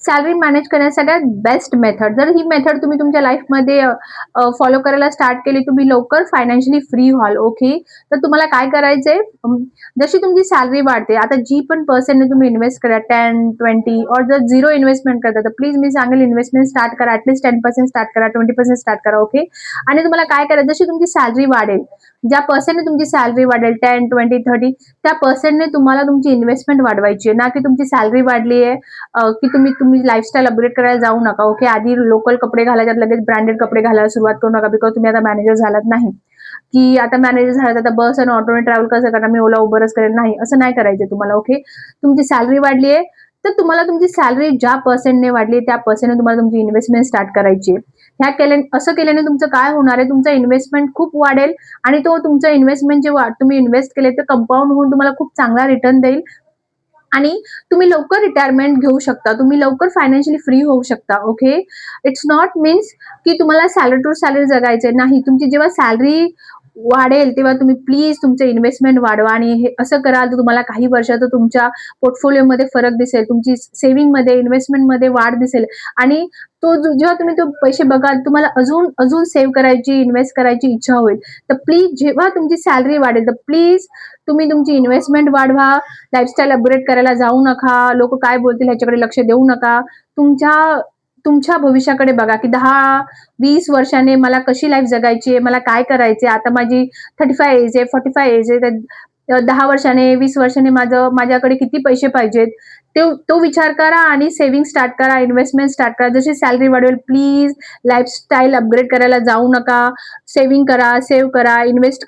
Salary manage करण्याची सगळ्यात best method, जर ही मेथड तुम्ही तुमच्या लाईफमध्ये फॉलो करायला स्टार्ट केली, तुम्ही लवकर फायनान्शियली फ्री व्हाल. ओके. तर तुम्हाला काय करायचंय, जशी तुमची सॅलरी वाढते, आता जी पण पर्सेंटने तुम्ही इन्व्हेस्ट करा, 10-20, और जर झिरो इन्व्हेस्टमेंट करता तर प्लीज मी सांगेल इन्व्हेस्टमेंट स्टार्ट करा. ऍटलीस्ट 10% स्टार्ट करा, 20% स्टार्ट करा. ओके. आणि तुम्हाला काय करायचं, जशी तुमची सॅलरी वाढेल, ज्या पर्सेंटने तुमची सॅलरी वाढेल, 10, 20, 30, त्या पर्सेंटने तुम्हाला तुमची इन्व्हेस्टमेंट वाढवायची आहे, ना की तुमची सॅलरी वाढली आहे की तुम्ही तुम्ही लाईफस्टाईल अपग्रेड करायला जाऊ नका. ओके. आधी लोकल कपडे घालायच्यात, लगेच ब्रँडेड कपडे घालायला सुरुवात करू नका, बिकॉज तुम्ही आता मॅनेजर झालात नाही, की आता मॅनेजर झालात, आता बस आणि ऑटोने ट्रॅव्हल कसं करणार, मी ओला उबरच करेल. नाही, असं नाही करायचं तुम्हाला. ओके. तुमची सॅलरी वाढली आहे, तर तुम्हाला तुमची सॅलरी ज्या पर्सेंटने वाढली त्या पर्सेंटने तुम्हाला तुमची इन्व्हेस्टमेंट स्टार्ट करायची आहे. असं केल्याने तुमचं काय होणार आहे, तुमचं इन्व्हेस्टमेंट खूप वाढेल आणि तो तुमचं इन्व्हेस्टमेंट जे तुम्ही इन्व्हेस्ट केले ते कंपाऊंड होऊन तुम्हाला खूप चांगला रिटर्न देईल आणि तुम्ही लवकर रिटायरमेंट घेऊ शकता. तुम्ही लवकर फायनान्शियली फ्री होऊ शकता. ओके. इट्स नॉट मीन्स की तुम्हाला सॅलरी टू सॅलरी जगायचंय. नाही, तुमची जेव्हा सॅलरी वाढेल तेव्हा तुम्ही प्लीज तुमचं इन्व्हेस्टमेंट वाढवा आणि हे असं कराल तर तुम्हाला काही वर्षात तुमच्या पोर्टफोलिओमध्ये फरक दिसेल, तुमची सेव्हिंगमध्ये, इन्व्हेस्टमेंटमध्ये वाढ दिसेल आणि जेव्हा तुम्ही तो पैसे बघाल, तुम्हाला अजून अजून सेव्ह करायची, इन्व्हेस्ट करायची इच्छा होईल. तर प्लीज जेव्हा तुमची सॅलरी वाढेल, तर प्लीज तुम्ही तुमची इन्व्हेस्टमेंट वाढवा. लाईफस्टाईल अपग्रेड करायला जाऊ नका. लोक काय बोलतील ह्याच्याकडे लक्ष देऊ नका. तुमच्या तुमच्या भविष्याकडे बघा, की 10-20 वर्षाने मला कशी लाईफ जगायची आहे, मला काय करायचे, आता माझी 35 एज आहे, 45 एज आहे, तर 10 वर्षाने, 20 वर्षाने माझ्याकडे किती पैसे पाहिजेत, तो विचार करा आणि सेव्हिंग स्टार्ट करा, इन्व्हेस्टमेंट स्टार्ट करा. जशी सॅलरी वाढवेल, प्लीज लाईफस्टाईल अपग्रेड करायला जाऊ नका. सेव्हिंग करा, सेव्ह करा, इन्व्हेस्ट करा.